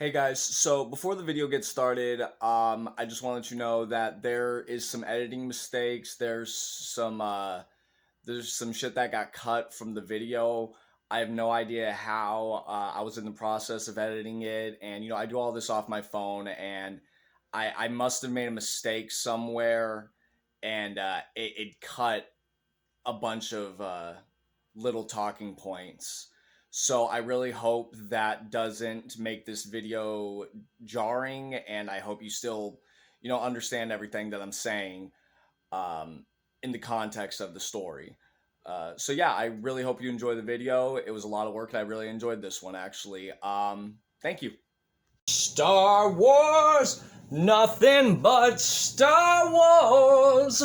Hey guys, so before the video gets started, I just want to let you know that there is some editing mistakes. There's some shit that got cut from the video. I have no idea how. I was in the process of editing it, and I do all this off my phone, and I must have made a mistake somewhere, and it cut a bunch of little talking points. So I really hope that doesn't make this video jarring, and I hope you still, understand everything that I'm saying in the context of the story. So yeah, I really hope you enjoy the video. It was a lot of work, and I really enjoyed this one actually. Thank you. Star Wars, nothing but Star Wars.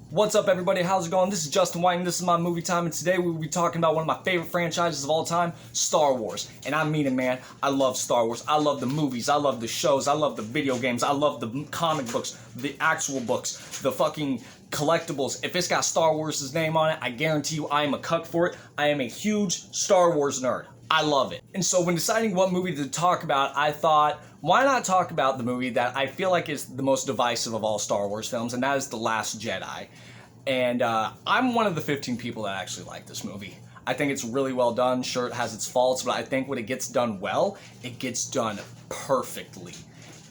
What's up, everybody? How's it going? This is Justin White, and this is my movie time, and today we will be talking about one of my favorite franchises of all time, Star Wars. And I mean it, man. I love Star Wars. I love the movies. I love the shows. I love the video games. I love the comic books, the actual books, the fucking collectibles. If it's got Star Wars' name on it, I guarantee you I am a cuck for it. I am a huge Star Wars nerd. I love it. And so when deciding what movie to talk about, I thought, why not talk about the movie that I feel like is the most divisive of all Star Wars films, and that is The Last Jedi. And I'm one of the 15 people that actually like this movie. I think it's really well done. Sure, it has its faults, but I think when it gets done well, it gets done perfectly.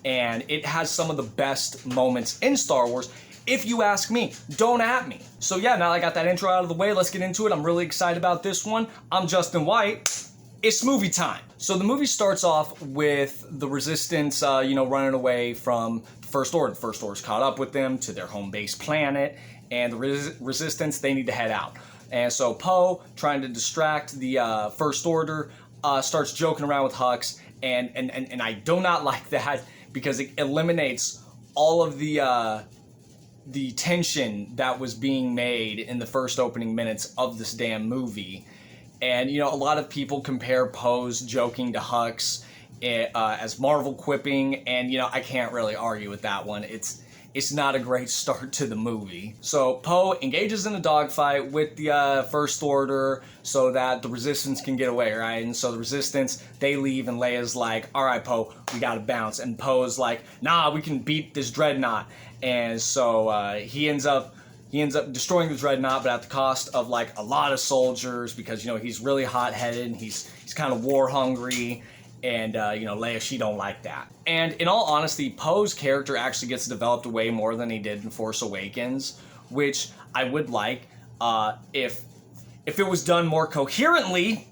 And it has some of the best moments in Star Wars, if you ask me. Don't at me. So yeah, now I got that intro out of the way, let's get into it. I'm really excited about this one. I'm Justin White. It's movie time. So the movie starts off with the Resistance, running away from the First Order. The First Order's caught up with them to their home base planet, and the Resistance, they need to head out. And so Poe, trying to distract the First Order, starts joking around with Hux, and I do not like that because it eliminates all of the tension that was being made in the first opening minutes of this damn movie. And, a lot of people compare Poe's joking to Hux as Marvel quipping, and, I can't really argue with that one. It's not a great start to the movie. So Poe engages in a dogfight with the First Order so that the Resistance can get away, right? And so the Resistance, they leave, and Leia's like, all right, Poe, we gotta bounce. And Poe's like, nah, we can beat this dreadnought. And so he ends up destroying the dreadnought, but at the cost of like a lot of soldiers, because he's really hot-headed and he's kind of war hungry, and Leia, she don't like that. And in all honesty, Poe's character actually gets developed way more than he did in Force Awakens, which I would like if it was done more coherently.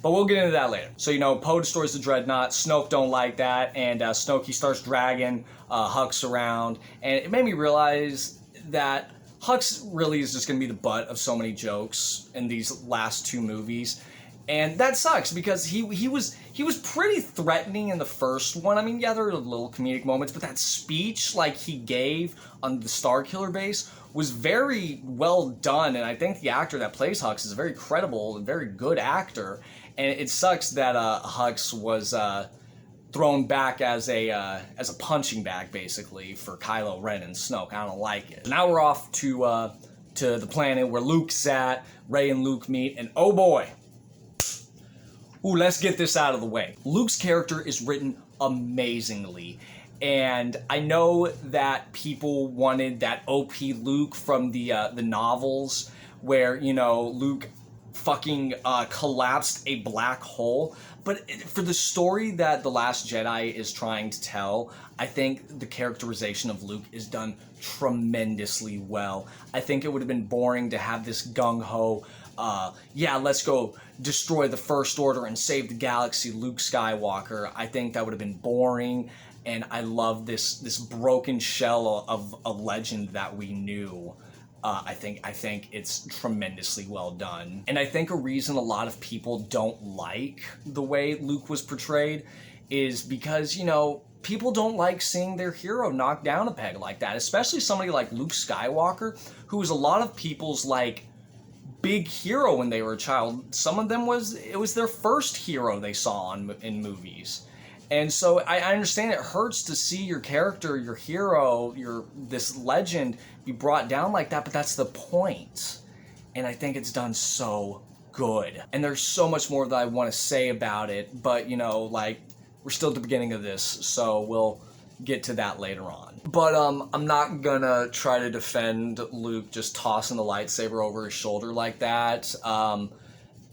But we'll get into that later. So, Poe destroys the dreadnought. Snoke don't like that, and Snoke, he starts dragging Hux around, and it made me realize that Hux really is just going to be the butt of so many jokes in these last two movies. And that sucks because he was pretty threatening in the first one. I mean, yeah, there were little comedic moments, but that speech like he gave on the Starkiller base was very well done, and I think the actor that plays Hux is a very credible and very good actor. And it sucks that Hux was thrown back as a punching bag, basically, for Kylo Ren and Snoke. I don't like it. Now we're off to the planet where Luke's at. Rey and Luke meet, and oh boy. Ooh, let's get this out of the way. Luke's character is written amazingly. And I know that people wanted that OP Luke from the novels where, Luke fucking collapsed a black hole. But for the story that The Last Jedi is trying to tell, I think the characterization of Luke is done tremendously well. I think it would have been boring to have this gung-ho, let's go destroy the First Order and save the galaxy, Luke Skywalker. I think that would have been boring, and I love this broken shell of a legend that we knew. I think it's tremendously well done. And I think a reason a lot of people don't like the way Luke was portrayed is because, people don't like seeing their hero knocked down a peg like that, especially somebody like Luke Skywalker, who was a lot of people's, big hero when they were a child. Some of them it was their first hero they saw in movies. And so I understand it hurts to see your character, your hero, this legend be brought down like that, but that's the point. And I think it's done so good. And there's so much more that I want to say about it, but we're still at the beginning of this, so we'll get to that later on. But I'm not gonna try to defend Luke just tossing the lightsaber over his shoulder like that,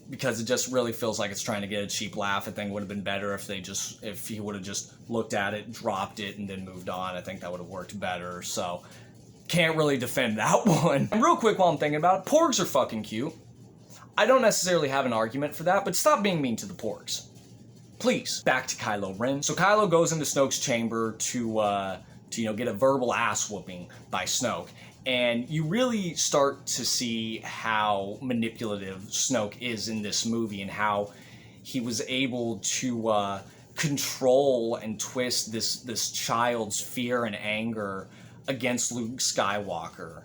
because it just really feels like it's trying to get a cheap laugh. I think it would have been better if he would have just looked at it, dropped it, and then moved on. I think that would have worked better. So can't really defend that one. And real quick while I'm thinking about it, porgs are fucking cute. I don't necessarily have an argument for that, but stop being mean to the porgs. Please. Back to Kylo Ren. So Kylo goes into Snoke's chamber to get a verbal ass whooping by Snoke. And you really start to see how manipulative Snoke is in this movie and how he was able to control and twist this child's fear and anger against Luke Skywalker.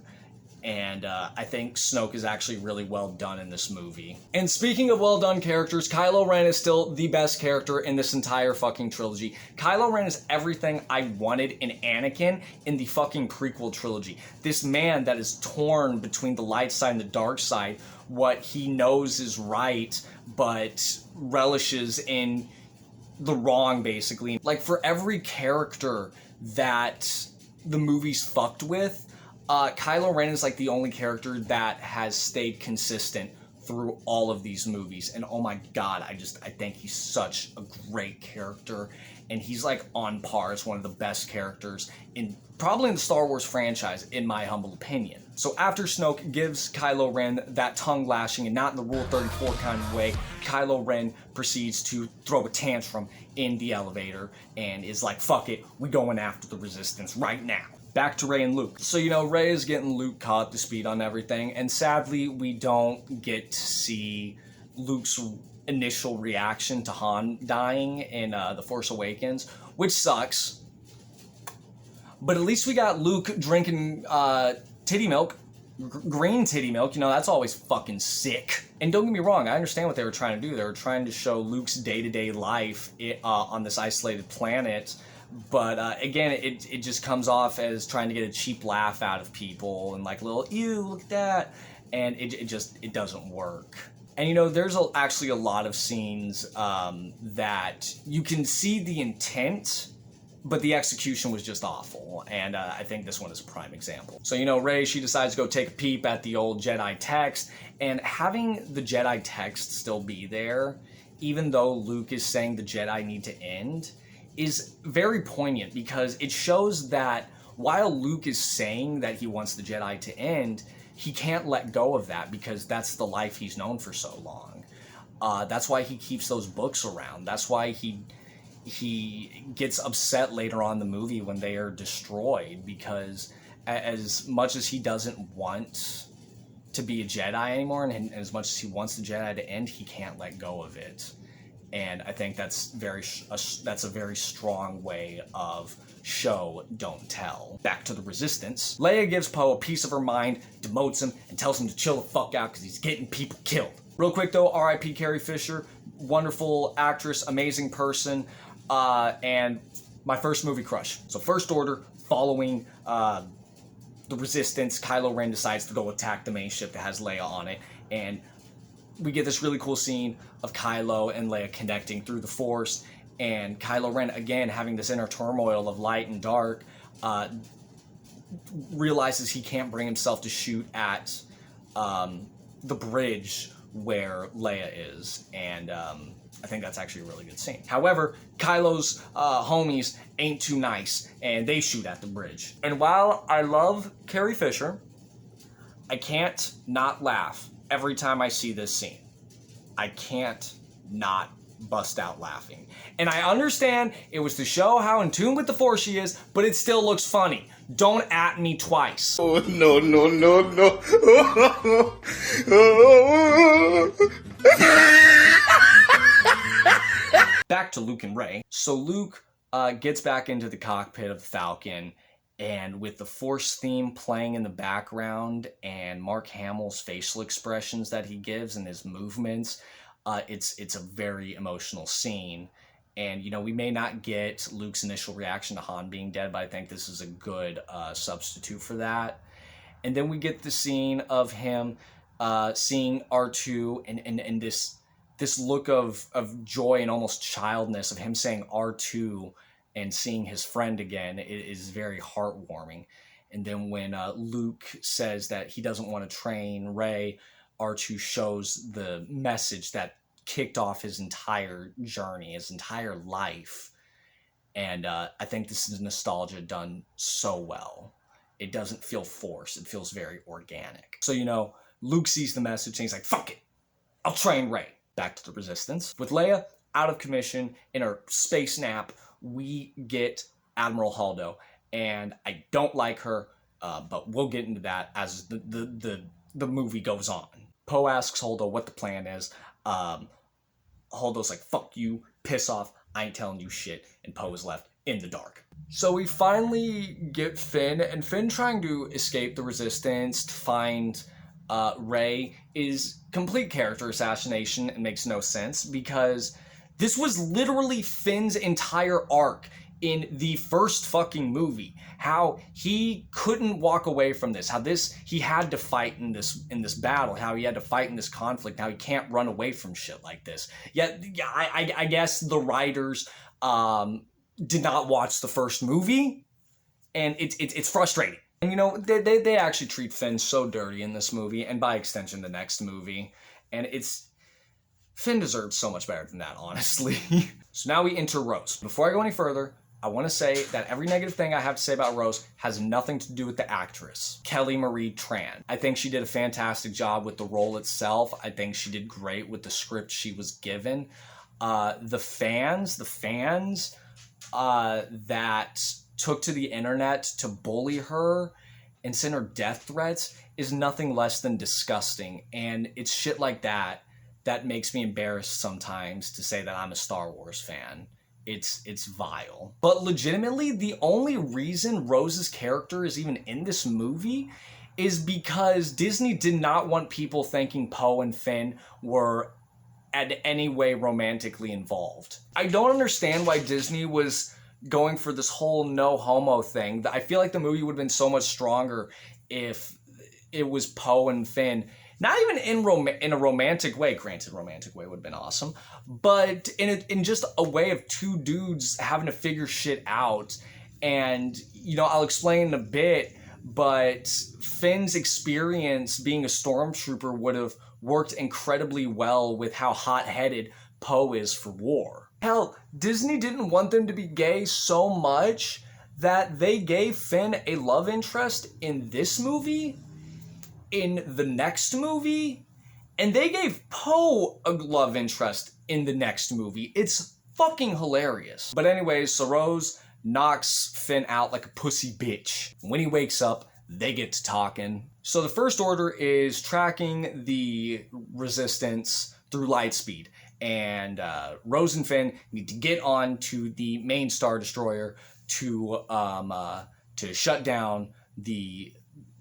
And I think Snoke is actually really well done in this movie. And speaking of well done characters, Kylo Ren is still the best character in this entire fucking trilogy. Kylo Ren is everything I wanted in Anakin in the fucking prequel trilogy. This man that is torn between the light side and the dark side, what he knows is right, but relishes in the wrong, basically. Like, for every character that the movie's fucked with, Kylo Ren is like the only character that has stayed consistent through all of these movies. And oh my god, I think he's such a great character. And he's like on par as one of the best characters probably in the Star Wars franchise, in my humble opinion. So after Snoke gives Kylo Ren that tongue lashing, and not in the Rule 34 kind of way, Kylo Ren proceeds to throw a tantrum in the elevator and is like, fuck it, we going after the Resistance right now. Back to Rey and Luke. So, Rey is getting Luke caught up to speed on everything, and sadly, we don't get to see Luke's initial reaction to Han dying in The Force Awakens, which sucks. But at least we got Luke drinking titty milk, green titty milk, that's always fucking sick. And don't get me wrong, I understand what they were trying to do. They were trying to show Luke's day-to-day life on this isolated planet. But again, it just comes off as trying to get a cheap laugh out of people and like a little, ew, look at that. And it doesn't work. And there's actually a lot of scenes that you can see the intent, but the execution was just awful. And I think this one is a prime example. So, Rey, she decides to go take a peep at the old Jedi text, and having the Jedi text still be there, even though Luke is saying the Jedi need to end, is very poignant, because it shows that while Luke is saying that he wants the Jedi to end, he can't let go of that, because that's the life he's known for so long. That's why he keeps those books around. That's why he gets upset later on in the movie when they are destroyed, because as much as he doesn't want to be a Jedi anymore, and as much as he wants the Jedi to end, he can't let go of it. And I think that's a very strong way of show, don't tell. Back to the Resistance. Leia gives Poe a piece of her mind, demotes him, and tells him to chill the fuck out because he's getting people killed. Real quick though, R.I.P. Carrie Fisher, wonderful actress, amazing person, and my first movie crush. So First Order, following the Resistance, Kylo Ren decides to go attack the main ship that has Leia on it, and we get this really cool scene of Kylo and Leia connecting through the Force, and Kylo Ren, again, having this inner turmoil of light and dark, realizes he can't bring himself to shoot at the bridge where Leia is, and I think that's actually a really good scene. However, Kylo's homies ain't too nice, and they shoot at the bridge. And while I love Carrie Fisher, I can't not laugh every time I see this scene. I can't not bust out laughing. And I understand it was to show how in tune with the Force she is, but it still looks funny. Don't at me twice. Oh, no, no, no, no. Back to Luke and Rey. So Luke gets back into the cockpit of the Falcon, and with the Force theme playing in the background and Mark Hamill's facial expressions that he gives and his movements, it's a very emotional scene. And, we may not get Luke's initial reaction to Han being dead, but I think this is a good substitute for that. And then we get the scene of him seeing R2 and this this look of joy and almost childness of him saying R2 and seeing his friend again is very heartwarming. And then when Luke says that he doesn't want to train Rey, R2 shows the message that kicked off his entire journey, his entire life. And I think this is nostalgia done so well. It doesn't feel forced. It feels very organic. So, Luke sees the message and he's like, fuck it. I'll train Rey. Back to the Resistance. With Leia out of commission in her space nap, we get Admiral Holdo. And I don't like her, but we'll get into that as the movie goes on. Poe asks Holdo what the plan is. Holdo's like, fuck you, piss off, I ain't telling you shit. And Poe is left in the dark. So we finally get Finn, and Finn trying to escape the Resistance to find Rey is complete character assassination and makes no sense because this was literally Finn's entire arc in the first fucking movie. How he couldn't walk away from this, how he had to fight in this battle, how he had to fight in this conflict, how he can't run away from shit like this. Yet, I guess the writers did not watch the first movie, and it's frustrating. And they actually treat Finn so dirty in this movie, and by extension the next movie, and Finn deserves so much better than that, honestly. So now we enter Rose. Before I go any further, I want to say that every negative thing I have to say about Rose has nothing to do with the actress, Kelly Marie Tran. I think she did a fantastic job with the role itself. I think she did great with the script she was given. The fans that took to the internet to bully her and send her death threats is nothing less than disgusting. And it's shit like that makes me embarrassed sometimes to say that I'm a Star Wars fan. It's vile. But legitimately, the only reason Rose's character is even in this movie is because Disney did not want people thinking Poe and Finn were in any way romantically involved. I don't understand why Disney was going for this whole no homo thing. I feel like the movie would have been so much stronger if it was Poe and Finn. Not even in a romantic way. Granted, romantic way would have been awesome, but in just a way of two dudes having to figure shit out. And I'll explain in a bit, but Finn's experience being a stormtrooper would have worked incredibly well with how hot-headed Poe is for war. Hell, Disney didn't want them to be gay so much that they gave Finn a love interest in this movie, in the next movie, and they gave Poe a love interest in the next movie. It's fucking hilarious. But anyways, so Rose knocks Finn out like a pussy bitch. When he wakes up, they get to talking. So the First Order is tracking the Resistance through lightspeed, and Rose and Finn need to get on to the main Star Destroyer to shut down the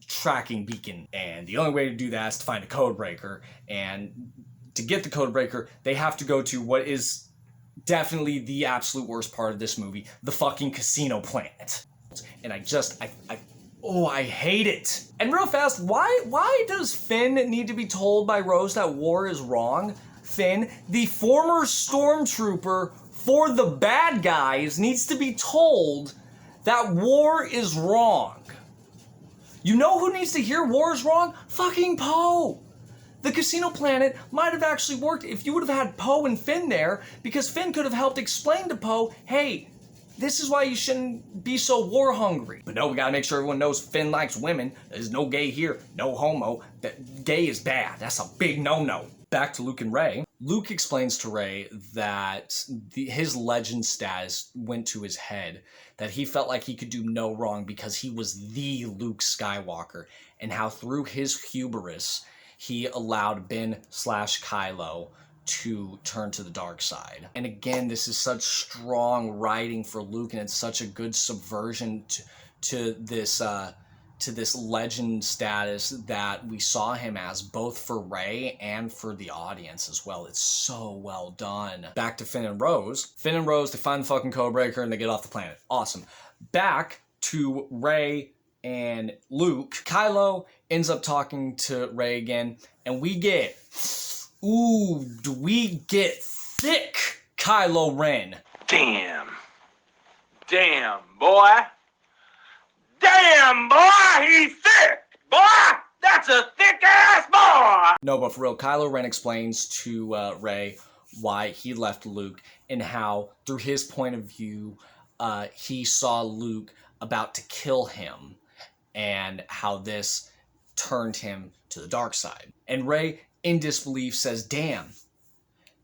tracking beacon. And the only way to do that is to find a code breaker, and to get the code breaker they have to go to what is definitely the absolute worst part of this movie, the fucking casino planet. And I hate it. And real fast, why does Finn need to be told by Rose that war is wrong? Finn, the former stormtrooper for the bad guys, needs to be told that war is wrong. You know who needs to hear war is wrong? Fucking Poe. The casino planet might have actually worked if you would have had Poe and Finn there, because Finn could have helped explain to Poe, hey, this is why you shouldn't be so war hungry. But no, we gotta make sure everyone knows Finn likes women. There's no gay here, no homo. That gay is bad. That's a big no-no. Back to Luke and Rey. Luke explains to Rey that his legend status went to his head, that he felt like he could do no wrong because he was the Luke Skywalker, and how through his hubris, he allowed Ben/Kylo to turn to the dark side. And again, this is such strong writing for Luke, and it's such a good subversion to this legend status that we saw him as, both for Rey and for the audience as well. It's so well done. Back to Finn and Rose. Finn and Rose, they find the fucking codebreaker and they get off the planet. Awesome. Back to Rey and Luke. Kylo ends up talking to Rey again, and we get Ooh, do we get thick, Kylo Ren? Damn. Damn, boy. Damn, boy, he's thick. Boy, that's a thick-ass boy. No, but for real, Kylo Ren explains to Rey why he left Luke and how, through his point of view, he saw Luke about to kill him and how this turned him to the dark side. And Rey, in disbelief, says, damn,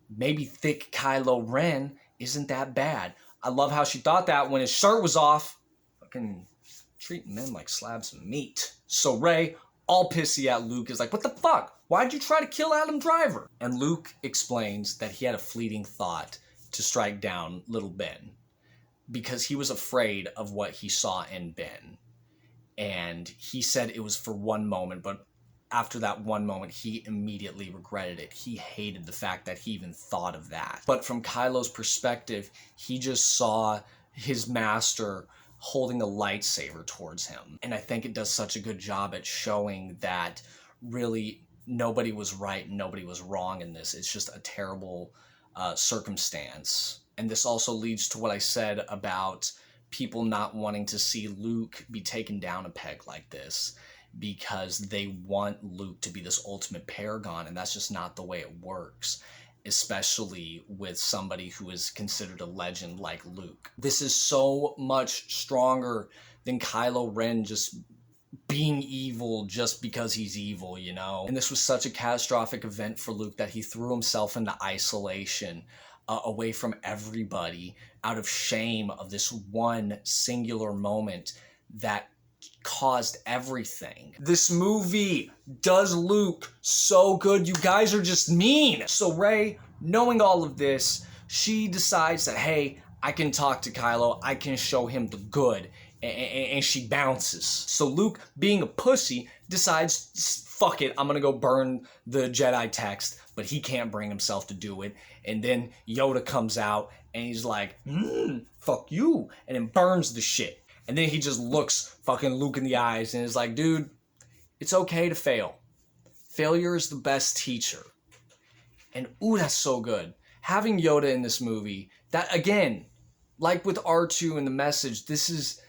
maybe thick Kylo Ren isn't that bad. I love how she thought that when his shirt was off. Fucking treating men like slabs of meat. So Rey, all pissy at Luke, is like, what the fuck? Why'd you try to kill Adam Driver? And Luke explains that he had a fleeting thought to strike down little Ben because he was afraid of what he saw in Ben. And he said it was for one moment, but after that one moment, he immediately regretted it. He hated the fact that he even thought of that. But from Kylo's perspective, he just saw his master holding a lightsaber towards him. And I think it does such a good job at showing that really nobody was right and nobody was wrong in this. It's just a terrible circumstance. And this also leads to what I said about people not wanting to see Luke be taken down a peg like this, because they want Luke to be this ultimate paragon, and that's just not the way it works, especially with somebody who is considered a legend like Luke. This is so much stronger than Kylo Ren just being evil just because he's evil, you know? And this was such a catastrophic event for Luke that he threw himself into isolation, away from everybody, out of shame of this one singular moment that caused everything. This movie does Luke so good. You guys are just mean. So Rey, knowing all of this, she decides that, hey, I can talk to Kylo. I can show him the good. And she bounces. So Luke, being a pussy, decides, fuck it, I'm gonna go burn the Jedi text, but he can't bring himself to do it. And then Yoda comes out and he's like, fuck you, and then burns the shit. And then he just looks fucking Luke in the eyes and is like, dude, it's okay to fail. Failure is the best teacher. And ooh, that's so good. Having Yoda in this movie, that again, like with R2 and the message, this is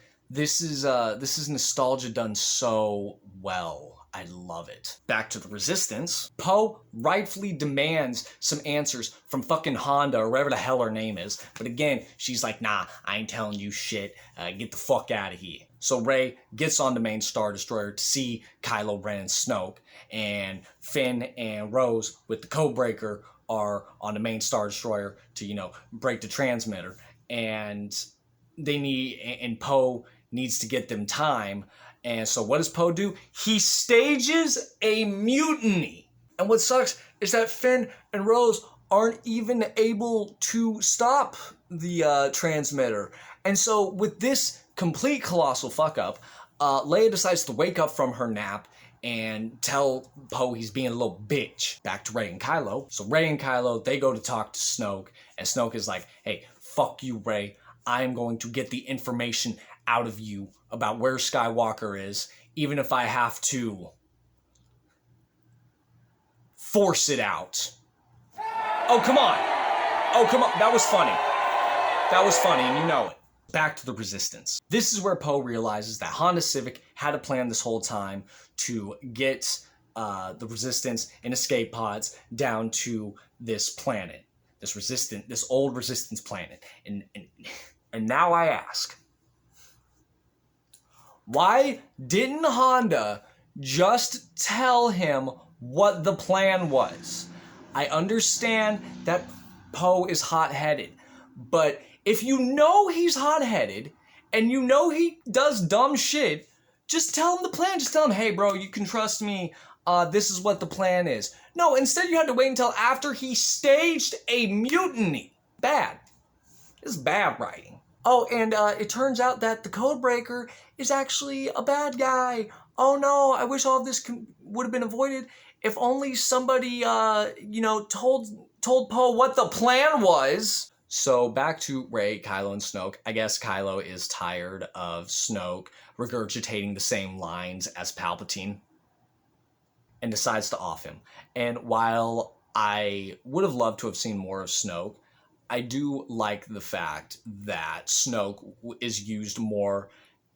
nostalgia done so well. I love it. Back to the Resistance. Poe rightfully demands some answers from fucking Honda or whatever the hell her name is. But again, she's like, nah, I ain't telling you shit. Get the fuck out of here. So Rey gets on the main Star Destroyer to see Kylo Ren and Snoke. And Finn and Rose with the Codebreaker are on the main Star Destroyer to, break the transmitter. And Poe needs to get them time. And so what does Poe do? He stages a mutiny. And what sucks is that Finn and Rose aren't even able to stop the transmitter. And so with this complete colossal fuck up, Leia decides to wake up from her nap and tell Poe he's being a little bitch. Back to Rey and Kylo. So Rey and Kylo, they go to talk to Snoke. And Snoke is like, hey, fuck you, Rey. I'm going to get the information out of you about where Skywalker is, even if I have to force it out. Oh, come on. Oh, come on. That was funny. That was funny, and you know it. Back to the Resistance. This is where Poe realizes that Honda Civic had a plan this whole time to get the Resistance and escape pods down to this planet. This old Resistance planet. And now I ask, why didn't Honda just tell him what the plan was? I understand that Poe is hot-headed, but if you know he's hot-headed and you know he does dumb shit, just tell him the plan. Just tell him, hey, bro, you can trust me. This is what the plan is. No, instead you had to wait until after he staged a mutiny. Bad. This is bad writing. Oh, and it turns out that the Codebreaker is actually a bad guy. Oh no, I wish all of this would have been avoided if only somebody, told Poe what the plan was. So back to Rey, Kylo, and Snoke. I guess Kylo is tired of Snoke regurgitating the same lines as Palpatine and decides to off him. And while I would have loved to have seen more of Snoke. I do like the fact that Snoke is used more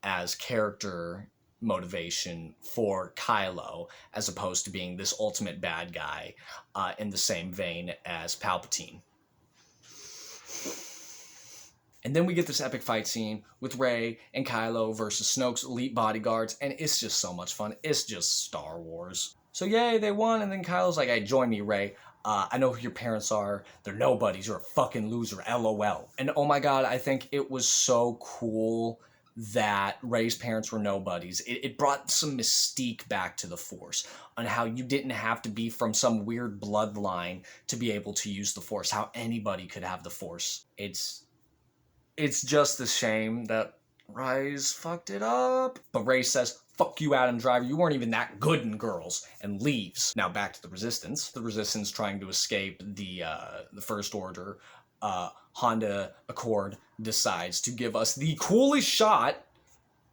as character motivation for Kylo, as opposed to being this ultimate bad guy in the same vein as Palpatine. And then we get this epic fight scene with Rey and Kylo versus Snoke's elite bodyguards, and it's just so much fun. It's just Star Wars. So yay, they won, and then Kylo's like, hey, join me, Rey. I know who your parents are. They're nobodies. You're a fucking loser. LOL. And oh my god, I think it was so cool that Rey's parents were nobodies. It brought some mystique back to the Force on how you didn't have to be from some weird bloodline to be able to use the Force, how anybody could have the Force. It's just a shame that Rey's fucked it up. But Rey says, fuck you, Adam Driver, you weren't even that good in girls, and leaves. Now back to the Resistance. The Resistance trying to escape the First Order. Honda Accord decides to give us the coolest shot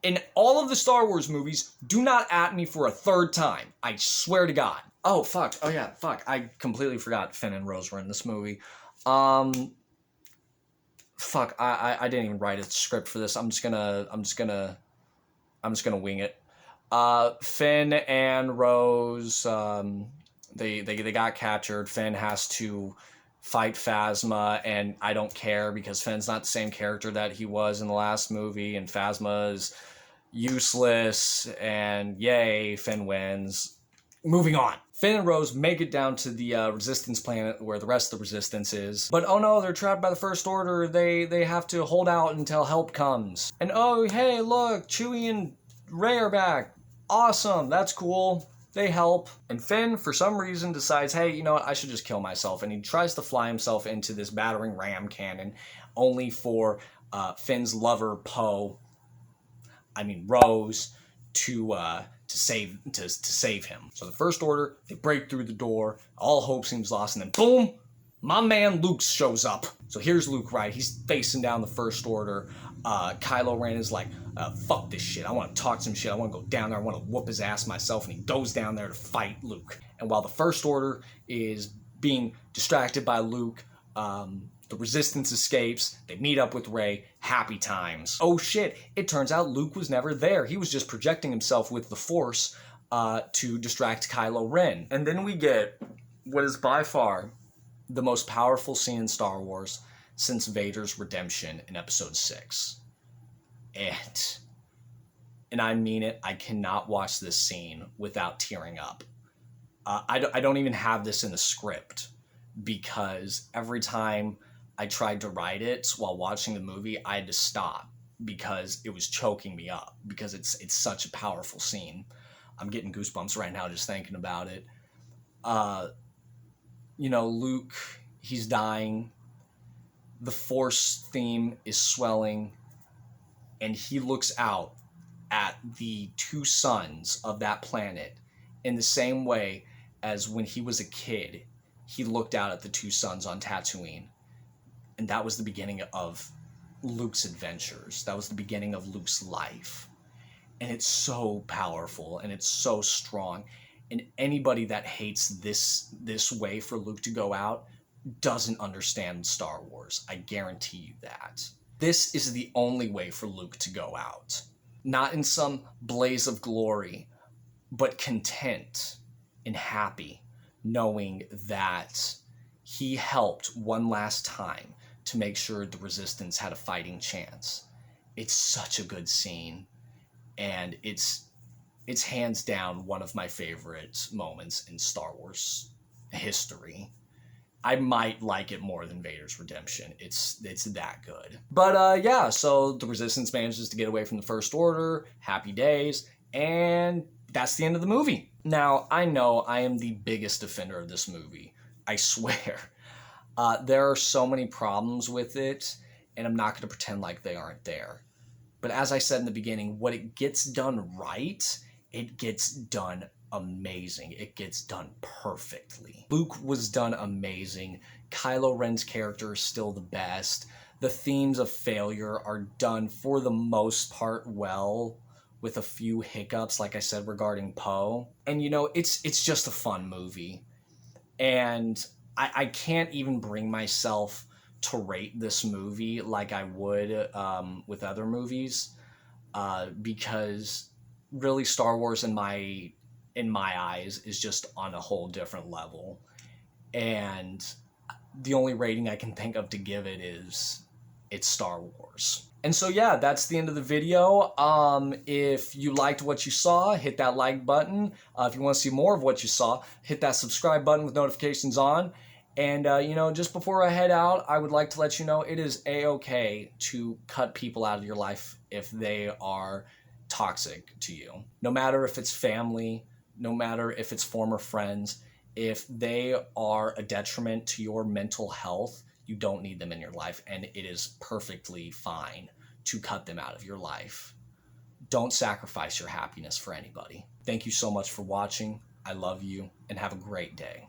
in all of the Star Wars movies. Do not at me for a third time. I swear to God. Oh, fuck. Oh, yeah, fuck. I completely forgot Finn and Rose were in this movie. Fuck, I didn't even write a script for this. I'm just gonna wing it. Finn and Rose, they got captured. Finn has to fight Phasma, and I don't care because Finn's not the same character that he was in the last movie, and Phasma is useless, and yay, Finn wins. Moving on. Finn and Rose make it down to the Resistance planet where the rest of the Resistance is. But oh no, they're trapped by the First Order. They have to hold out until help comes. And oh, hey, look, Chewie and Rey are back. Awesome, that's cool. They help. And Finn, for some reason, decides, hey, you know what, I should just kill myself. And he tries to fly himself into this battering ram cannon, only for Finn's lover, Rose, to save him. So the First Order, they break through the door, all hope seems lost, and then boom, my man Luke shows up. So here's Luke, right? He's facing down the First Order. Kylo Ren is like, fuck this shit. I want to talk some shit. I want to go down there. I want to whoop his ass myself. And he goes down there to fight Luke. And while the First Order is being distracted by Luke, the Resistance escapes. They meet up with Rey. Happy times. Oh shit, it turns out Luke was never there. He was just projecting himself with the Force to distract Kylo Ren. And then we get what is by far the most powerful scene in Star Wars since Vader's redemption in Episode 6. And I mean it, I cannot watch this scene without tearing up. I don't even have this in the script because every time I tried to write it while watching the movie, I had to stop because it was choking me up because it's such a powerful scene. I'm getting goosebumps right now just thinking about it. Luke, he's dying. The Force theme is swelling, and he looks out at the two suns of that planet in the same way as when he was a kid, he looked out at the two suns on Tatooine. And that was the beginning of Luke's adventures. That was the beginning of Luke's life. And it's so powerful and it's so strong. And anybody that hates this way for Luke to go out doesn't understand Star Wars. I guarantee you that. This is the only way for Luke to go out. Not in some blaze of glory, but content and happy, knowing that he helped one last time to make sure the Resistance had a fighting chance. It's such a good scene, and it's hands down one of my favorite moments in Star Wars history. I might like it more than Vader's redemption. It's that good. But yeah, so the Resistance manages to get away from the First Order. Happy days. And that's the end of the movie. Now, I know I am the biggest defender of this movie. I swear. There are so many problems with it, and I'm not going to pretend like they aren't there. But as I said in the beginning, what it gets done right, it gets done amazing. It gets done perfectly. Luke was done amazing. Kylo Ren's character is still the best. The themes of failure are done for the most part well, with a few hiccups, like I said, regarding Poe. And it's just a fun movie. And I can't even bring myself to rate this movie like I would with other movies, because really Star Wars in my eyes is just on a whole different level. And the only rating I can think of to give it is it's Star Wars. And so yeah, that's the end of the video. If you liked what you saw, hit that like button. If you want to see more of what you saw, hit that subscribe button with notifications on. And just before I head out, I would like to let you know it is a-okay to cut people out of your life if they are toxic to you. No matter if it's family, no matter if it's former friends, if they are a detriment to your mental health, you don't need them in your life, and it is perfectly fine to cut them out of your life. Don't sacrifice your happiness for anybody. Thank you so much for watching. I love you, and have a great day.